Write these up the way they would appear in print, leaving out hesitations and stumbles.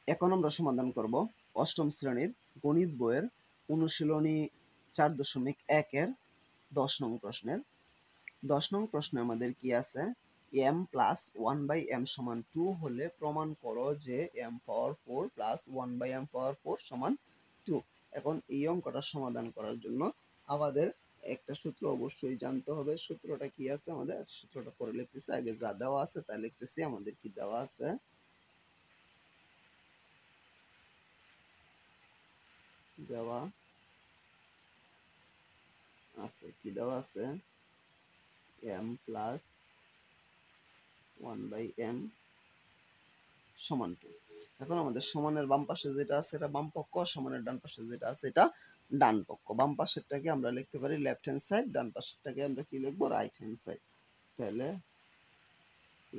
এখন আমরা সমাধান করব অষ্টম শ্রেণীর গণিত বইয়ের অনুশীলনী 4.1 এর 10 নং প্রশ্নের। 10 নং প্রশ্নে আমাদের কি আছে, m প্লাস 1/m সমান 2 হলে প্রমাণ করো যে m পাওয়ার 4 প্লাস 1/m পাওয়ার 4 সমান 2। এখন এই অঙ্কটা সমাধান করার জন্য আমাদের একটা সূত্র অবশ্যই জানতে হবে। সূত্রটা কি আছে আমাদের, সূত্রটা পরে লিখতেছি, আগে যা দেওয়া আছে তা লিখতেছি। আমাদের কি দেওয়া আছে, দেওয়া আছে কি দেওয়া আছে, m প্লাস 1/m সমান 2। এখন আমাদের সমানের বাম পাশে যেটা আছে এটা বাম পক্ষ, সমানের ডান পাশে যেটা আছে এটা ডান পক্ষ। বাম পাশেরটাকে আমরা লিখতে পারি লেফট হ্যান্ড সাইড, ডান পাশেরটাকে আমরা কি লিখবো, রাইট হ্যান্ড সাইড। তাহলে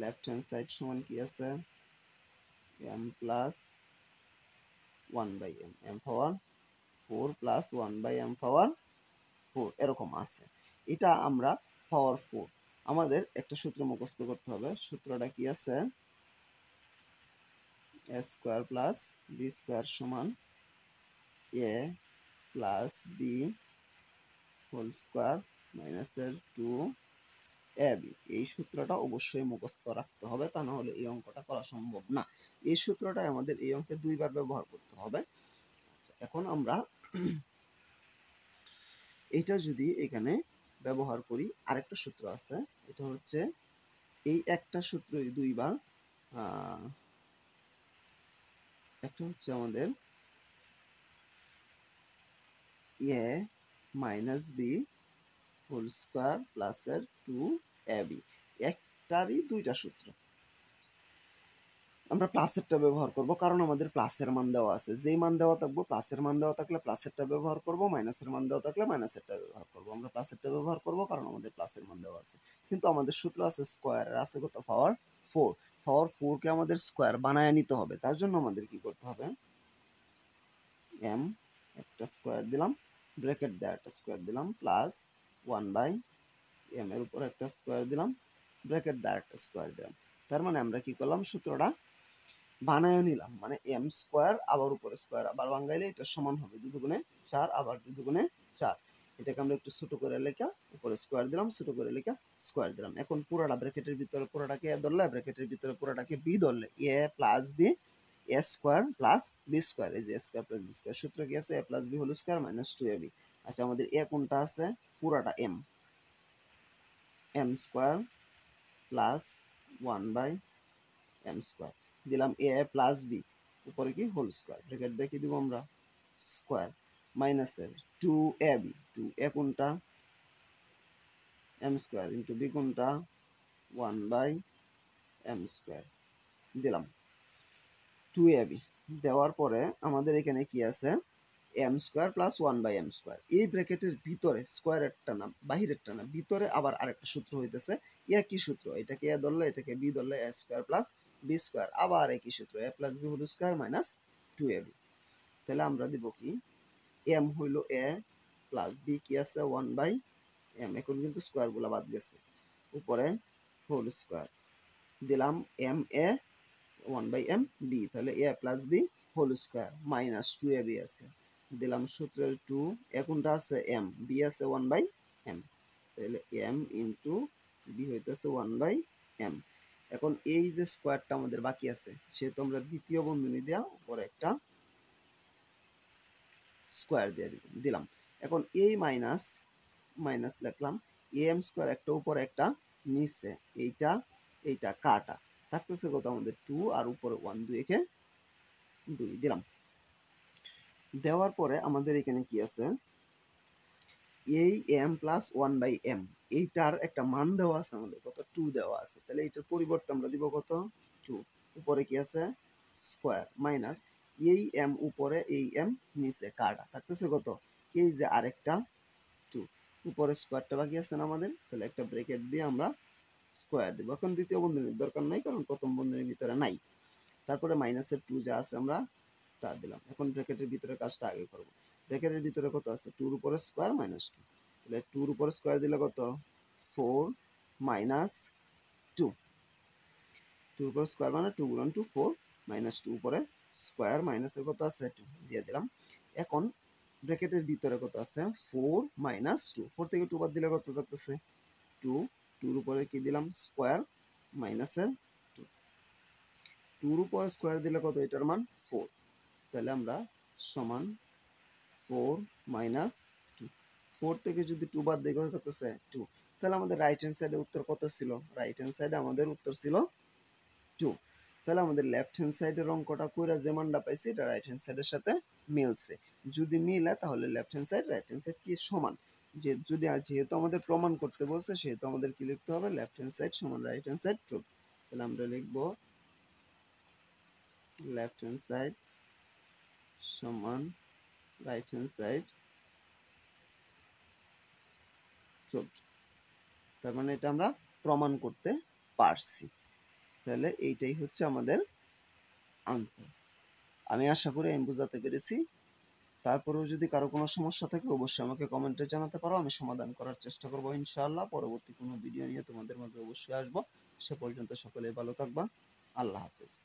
লেফট হ্যান্ড সাইড সমান কি আছে, m প্লাস 1/m, m পাওয়ার 4 প্লাস 1/m পাওয়ার 4 এরকম আছে। এটা আমরা পাওয়ার 4, আমাদের একটা সূত্র মুখস্থ করতে হবে। সূত্রটা কি আছে, a square plus b square সমান a plus b whole square minus এর 2ab। এই সূত্রটা অবশ্যই মুখস্থ রাখতে হবে, তা না হলে এই অঙ্কটা করা সম্ভব না। এই সূত্রটা আমাদের এই অঙ্কে দুইবার ব্যবহার করতে হবে। এখন আমরা এটা যদি এখানে ব্যবহার করি, আরেকটা সূত্র আছে, এটা হচ্ছে এই একটা সূত্রই দুইবার, একটা হচ্ছে আমাদের a minus b whole square plus এর 2ab, একটারই দুইটা সূত্র। আমরা প্লাসেরটা ব্যবহার করব কারণ আমাদের প্লাসের মান দেওয়া আছে। যেই মান দেওয়া থাকবো, প্লাসের মান দেওয়া থাকলে প্লাসেরটা ব্যবহার করব, মাইনাসের মান দেওয়া থাকলে মাইনাসেরটা ব্যবহার করব। আমরা প্লাসেরটা ব্যবহার করব কারণ আমাদের প্লাসের মান দেওয়া আছে। কিন্তু আমাদের সূত্র আছে স্কয়ারের, আছে কত, পাওয়ার 4। পাওয়ার 4 কে আমাদের স্কয়ার বানায় নিতে হবে। তার জন্য আমাদের কি করতে হবে, m একটা স্কয়ার দিলাম, ব্র্যাকেট দেয়া একটা স্কয়ার দিলাম, প্লাস 1/m এর উপর একটা স্কয়ার দিলাম, ব্র্যাকেট দেয়া একটা স্কয়ার দিলাম। তার মানে আমরা কি করলাম, সূত্রটা বানায় নিলাম। মানে m স্কয়ার আবার উপরে স্কয়ার আবার ভাঙাইলে এটা সমান হবে 2 দুগুণে 4 আবার 2 দুগুণে 4। এটাকে আমরা একটু ছোট করে লেখা, উপরে স্কয়ার দিলাম, ছোট করে লেখা স্কয়ার দিলাম। এখন পুরোটা ব্র্যাকেটের ভিতরে পুরোটাকে a ধরলে, ব্র্যাকেটের ভিতরে পুরোটাকে b ধরলে, a plus b a square plus b square, এই যে a square plus b square, সূত্র কি আছে, a plus b whole square minus 2ab। আচ্ছা আমাদের a কোনটা আছে, পুরোটা m square plus 1/m square দিলাম, a প্লাস b উপরে কি হোল স্কয়ার, ব্র্যাকেট দিয়ে কি দিব আমরা, স্কয়ার মাইনাসের 2ab, 2a কোনটা, m স্কয়ার ইন্টু b কোনটা, 1/m স্কয়ার দিলাম 2ab। দেওয়ার পরে আমাদের এখানে কি আছে, m square plus 1/m square. এই ব্র্যাকেটের ভিতরে স্কয়ারেরটা না বাহিরেরটা না, ভিতরে আবার আরেকটা সূত্র হইতেছে একই সূত্র, এটাকে a ধরলে এটাকে b ধরলে a square plus b square, আবার একই সূত্র a plus b whole square minus 2ab। তাহলে আমরা দিব কি, m হইল a প্লাস b কি আছে 1/m, এখন কিন্তু স্কয়ার গুলা বাদ গেছে, উপরে হোল স্কয়ার দিলাম, m a 1/m b, তাহলে a plus b whole square minus 2ab আছে, দিলাম সূত্রের 2, কোনটা আছে m, b আছে 1/m, তাহলে m ইন্টু b হইতেছে 1/m। এখন এই যে স্কয়ারটা আমাদের বাকি আছে, সেহেতু আমরা দ্বিতীয় বন্ধনী দেওয়া উপরে একটা স্কয়ার দিয়ে দিলাম। এখন এই মাইনাস মাইনাস লিখলাম, am স্কয়ার একটা উপরে একটা নিচে, এইটা এইটা কাটা থাকতেছে কত আমাদের 2 আর উপরে 1, 2 একে 2 দিলাম। দেওয়ার পরে আমাদের এখানে কি আছে, এই m প্লাস 1/m, এইটার একটা মান দেওয়া আছে আমাদের কত, 2 দেওয়া আছে। তাহলে এটার পরিবর্তে আমরা দিব কত, 2। উপরে কি আছে, স্কয়ার মাইনাস এই m উপরে এই m নিচে কাটা থাকতেছে কত, এই যে আরেকটা 2, উপরে স্কয়ারটা বাকি আছে না আমাদের, তাহলে একটা ব্র্যাকেট দিয়ে আমরা স্কয়ার দিব। এখন দ্বিতীয় বন্ধনীর দরকার নাই কারণ প্রথম বন্ধনীর ভিতরে নাই। তারপরে মাইনাসের 2 যা আছে আমরা তা দিলাম। এখন ব্র্যাকেটের ভিতরে কাজটা আগে করব। ব্র্যাকেটের ভিতরে কত আছে, 2 এর উপরে স্কয়ার মাইনাস 2, তাহলে 2 এর উপরে স্কয়ার দিলে কত, 4 মাইনাস 2, 2 এর উপরে স্কয়ার মানে 2 গুণন 2 4, -2 উপরে স্কোয়ার মাইনাসের কত আছে 2 দিয়ে দিলাম। এখন ব্র্যাকেটের ভিতরে কত আছে 4 - 2, 4 থেকে 2 বাদ দিলে কত থাকতেছে 2, 2 উপরে কি দিলাম স্কোয়ার মাইনাসের 2, 2 উপরে স্কোয়ার দিলে কত এটার মান 4, তাহলে আমরা সমান 4 - 2, 4 থেকে যদি 2 বাদ দিই কত থাকতেছে 2, তাহলে আমাদের রাইট হ্যান্ড সাইডে উত্তর কত ছিল, রাইট হ্যান্ড সাইডে আমাদের উত্তর ছিল 2। তাহলে আমাদের লেফট হ্যান্ড সাইডের অঙ্কটা কইরা যে মানটা পাইছি এটা রাইট হ্যান্ড সাইডের সাথে মিলছে। যদি মিলে তাহলে left hand side right hand side কি সমান। যেহেতু আমাদের প্রমাণ করতে বলছে সেহেতু আমাদের কি লিখতে হবে লেফট হ্যান্ড সাইড সমান রাইট হ্যান্ড সাইড ট্রু। তাহলে আমরা লিখব লেফট হ্যান্ড সাইড সমান রাইট হ্যান্ড সাইড ট্রু। তার মানে এটা আমরা প্রমাণ করতে পারছি। তাহলে এইটাই হচ্ছে আমাদের আনসার। আমি আশা করি আমি বোঝাতে পেরেছি। তারপরেও যদি কারো কোনো সমস্যা থাকে অবশ্যই আমাকে কমেন্টে জানাতে পারো, আমি সমাধান করার চেষ্টা করবো ইনশাআল্লাহ। পরবর্তী কোনো ভিডিও নিয়ে তোমাদের মাঝে অবশ্যই আসবো। সে পর্যন্ত সকলেই ভালো থাকবা। আল্লাহ হাফেজ।